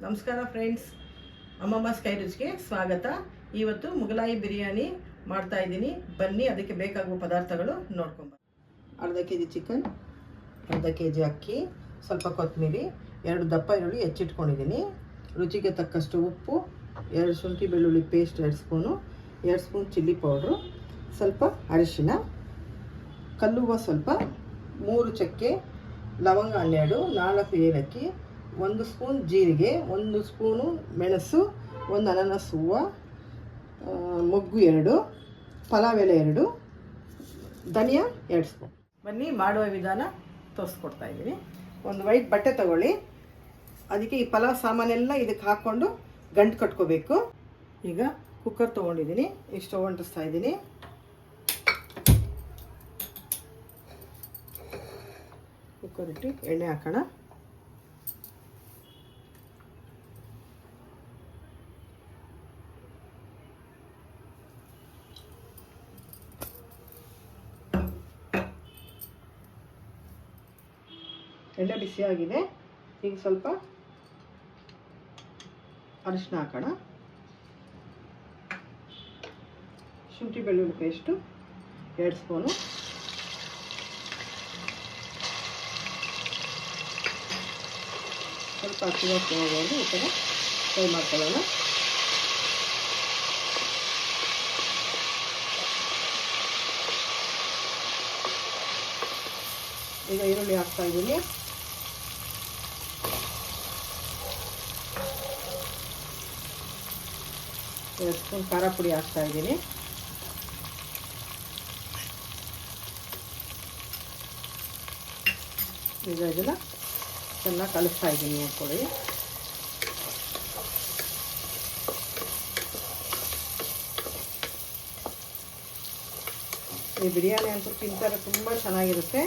ನಮಸ್ಕಾರ ಫ್ರೆಂಡ್ಸ್, ಅಮ್ಮಮ್ಮ ಸ್ಕೈ ರುಚಿಗೆ ಸ್ವಾಗತ. ಇವತ್ತು ಮುಗಲಾಯಿ ಬಿರಿಯಾನಿ ಮಾಡ್ತಾ ಇದ್ದೀನಿ. ಬನ್ನಿ, ಅದಕ್ಕೆ ಬೇಕಾಗುವ ಪದಾರ್ಥಗಳು ನೋಡ್ಕೊಂಬ. ಅರ್ಧ ಕೆಜಿ ಚಿಕನ್, ಅರ್ಧ ಕೆಜಿ ಅಕ್ಕಿ, ಸ್ವಲ್ಪ ಕೊತ್ತಂಬರಿ, 2 ದಪ್ಪ ಈರುಳ್ಳಿ ಹೆಚ್ಚಿಟ್ಕೊಂಡಿದ್ದೀನಿ, ರುಚಿಗೆ ತಕ್ಕಷ್ಟು ಉಪ್ಪು, 2 ಶುಂಠಿ ಬೆಳ್ಳುಳ್ಳಿ paste 2 spoon, 2 spoon chilli powder, ಸ್ವಲ್ಪ ಅರಿಶಿನ, ಕಲ್ಲುವ ಸ್ವಲ್ಪ, 3 ಚಕ್ಕೆ, ಲವಂಗ 12, 4 ಏಲಕ್ಕಿ, 1 ಸ್ಪೂನ್ ಜೀರಿಗೆ, 1 ಸ್ಪೂನು ಮೆಣಸು, 1 ಅನಾನಸ್ ಹೂವು, ಮೊಗ್ಗು 2, ಪಲಾವ್ ಎಲೆ 2, ಧನಿಯಾ 2 ಸ್ಪೂನ್. ಬನ್ನಿ ಮಾಡುವ ವಿಧಾನ ತೋರಿಸ್ಕೊಡ್ತಾ ಇದ್ದೀನಿ. ಒಂದು ವೈಟ್ ಬಟ್ಟೆ ತಗೊಳ್ಳಿ, ಅದಕ್ಕೆ ಈ ಪಲಾವ್ ಸಾಮಾನೆಲ್ಲ ಇದಕ್ಕೆ ಹಾಕ್ಕೊಂಡು ಗಂಟು ಕಟ್ಕೋಬೇಕು. ಈಗ ಕುಕ್ಕರ್ ತೊಗೊಂಡಿದ್ದೀನಿ, ಈಗ ಸ್ಟವ್ ಅಂಟಿಸ್ತಾ ಇದ್ದೀನಿ. ಕುಕ್ಕರ್ ಇಟ್ಟು ಎಣ್ಣೆ ಹಾಕೋಣ. ಎಣ್ಣೆ ಬಿಸಿಯಾಗಿದೆ. ಈಗ ಸ್ವಲ್ಪ ಅರಿಶಿನ ಹಾಕೋಣ, ಶುಂಠಿ ಬೆಳ್ಳುಳ್ಳಿ ಪೇಸ್ಟು 2 ಸ್ಪೂನು, ಸ್ವಲ್ಪ ಹಸಿ ವಾಸನೆ ಹೋಗೋದು ಈ ಥರ ಫ್ರೈ ಮಾಡ್ಕೊಳ್ಳೋಣ. ಈಗ ಈರುಳ್ಳಿ ಹಾಕ್ತಾ ಇದ್ದೀನಿ. ಎರಡು ಸ್ಪೂನ್ ಖಾರ ಪುಡಿ ಹಾಕ್ತಾ ಇದ್ದೀನಿ. ಈಗ ಇದನ್ನು ಚೆನ್ನಾಗಿ ಕಲಿಸ್ತಾ ಇದ್ದೀನಿ, ನೋಡ್ಕೊಳ್ಳಿ. ಈ ಬಿರಿಯಾನಿ ಅಂತೂ ತಿಂತಾರೆ, ತುಂಬ ಚೆನ್ನಾಗಿರುತ್ತೆ.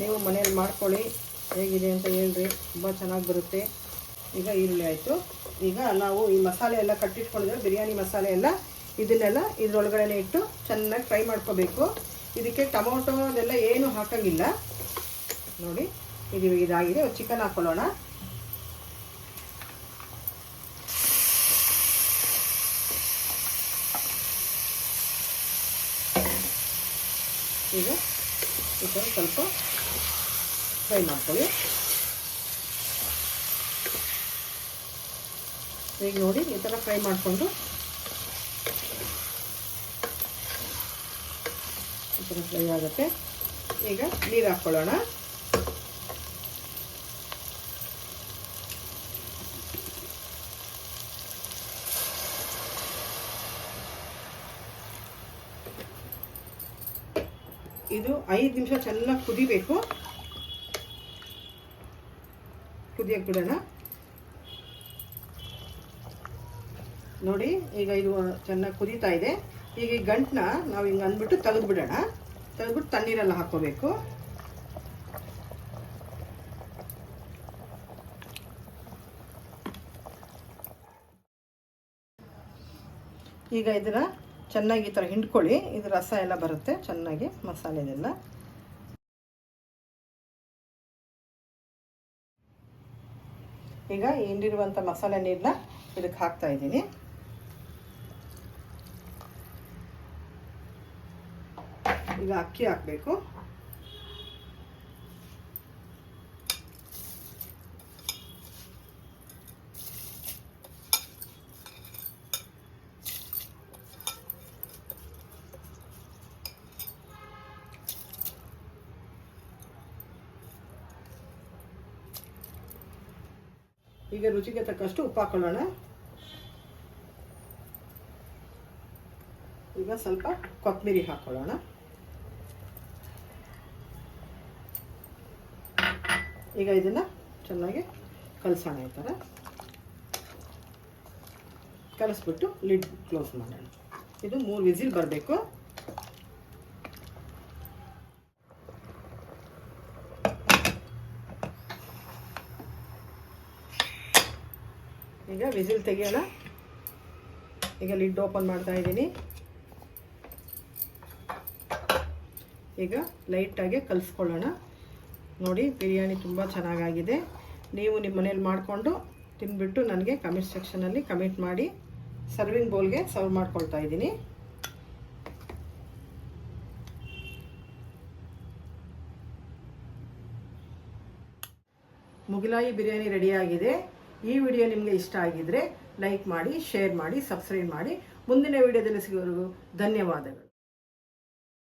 ನೀವು ಮನೇಲಿ ಮಾಡ್ಕೊಳ್ಳಿ, ಹೇಗಿದೆ ಅಂತ ಹೇಳ್ರಿ, ತುಂಬ ಚೆನ್ನಾಗಿ ಬರುತ್ತೆ. ಈಗ ಈರುಳ್ಳಿ ಆಯಿತು. ಈಗ ನಾವು ಈ ಮಸಾಲೆ ಎಲ್ಲ ಕಟ್ಟಿಟ್ಕೊಂಡಿದ್ರೆ ಬಿರಿಯಾನಿ ಮಸಾಲೆ ಎಲ್ಲ ಇದನ್ನೆಲ್ಲ ಇದ್ರೊಳಗಡೆ ಇಟ್ಟು ಚೆನ್ನಾಗಿ ಫ್ರೈ ಮಾಡ್ಕೋಬೇಕು. ಇದಕ್ಕೆ ಟೊಮೊಟೊ ಅದೆಲ್ಲ ಏನು ಹಾಕೋಂಗಿಲ್ಲ. ನೋಡಿ, ಇದಾಗಿದೆ. ಚಿಕನ್ ಹಾಕ್ಕೊಳ್ಳೋಣ. ಈಗ ಚಿಕನ್ ಸ್ವಲ್ಪ ಫ್ರೈ ಮಾಡ್ಕೊಳ್ಳಿ. ಈಗ ನೋಡಿ, ಈ ಥರ ಫ್ರೈ ಮಾಡಿಕೊಂಡು ಈ ಥರ ಫ್ರೈ ಆಗುತ್ತೆ. ಈಗ ನೀರು ಹಾಕ್ಕೊಳ್ಳೋಣ. ಇದು 5 ನಿಮಿಷ ಚೆನ್ನಾಗಿ ಕುದಿಬೇಕು. ಕುದಿಯಕ್ಕೆ ಬಿಡೋಣ. ನೋಡಿ, ಈಗ ಇದು ಚೆನ್ನಾಗಿ ಕುದೀತಾ ಇದೆ. ಈಗ ಈ ಗಂಟನ್ನ ನಾವು ಹಿಂಗೆ ಅಂದ್ಬಿಟ್ಟು ತೆಗೆದ್ಬಿಡೋಣ. ತೆಗೆದ್ಬಿಟ್ಟು ತಣ್ಣೀರೆಲ್ಲ ಹಾಕ್ಕೋಬೇಕು. ಈಗ ಇದನ್ನು ಚೆನ್ನಾಗಿ ಈ ಥರ ಹಿಂಡ್ಕೊಳ್ಳಿ. ಇದು ರಸ ಎಲ್ಲ ಬರುತ್ತೆ ಚೆನ್ನಾಗಿ, ಮಸಾಲೆದೆಲ್ಲ. ಈಗ ಹಿಂಡಿರುವಂಥ ಮಸಾಲೆ ನೀರನ್ನ ಇದಕ್ಕೆ ಹಾಕ್ತಾ ಇದ್ದೀನಿ. ಈಗ ಅಕ್ಕಿ ಹಾಕಬೇಕು. ಈಗ ರುಚಿಗೆ ತಕ್ಕಷ್ಟು ಉಪ್ಪು ಹಾಕೊಳ್ಳೋಣ. ಈಗ ಸ್ವಲ್ಪ ಕೊತ್ತಂಬರಿ ಹಾಕೊಳ್ಳೋಣ. ಈಗ ಇದನ್ನು ಚೆನ್ನಾಗಿ ಕಲಸೋಣ. ಈ ಥರ ಕಲಿಸ್ಬಿಟ್ಟು ಲಿಡ್ ಕ್ಲೋಸ್ ಮಾಡೋಣ. ಇದು 3 ವಿಸಿಲ್ ಬರಬೇಕು. ಈಗ ವಿಸಿಲ್ ತೆಗೆಯೋಣ. ಈಗ ಲಿಡ್ ಓಪನ್ ಮಾಡ್ತಾ ಇದ್ದೀನಿ. ಈಗ ಲೈಟಾಗಿ ಕಲಿಸ್ಕೊಳ್ಳೋಣ. ನೋಡಿ, ಬಿರಿಯಾನಿ ತುಂಬ ಚೆನ್ನಾಗಾಗಿದೆ. ನೀವು ನಿಮ್ಮ ಮನೇಲಿ ಮಾಡಿಕೊಂಡು ತಿಂದ್ಬಿಟ್ಟು ನನಗೆ ಕಮೆಂಟ್ ಸೆಕ್ಷನಲ್ಲಿ ಕಮೆಂಟ್ ಮಾಡಿ. ಸರ್ವಿಂಗ್ ಬೌಲ್ಗೆ ಸರ್ವ್ ಮಾಡ್ಕೊಳ್ತಾ ಇದ್ದೀನಿ. ಮುಗಲಾಯಿ ಬಿರಿಯಾನಿ ರೆಡಿಯಾಗಿದೆ. ಈ ವಿಡಿಯೋ ನಿಮಗೆ ಇಷ್ಟ ಆಗಿದ್ರೆ ಲೈಕ್ ಮಾಡಿ, ಶೇರ್ ಮಾಡಿ, ಸಬ್ಸ್ಕ್ರೈಬ್ ಮಾಡಿ. ಮುಂದಿನ ವಿಡಿಯೋದಲ್ಲಿ ಸಿಗೋವರೆಗೂ ಧನ್ಯವಾದಗಳು.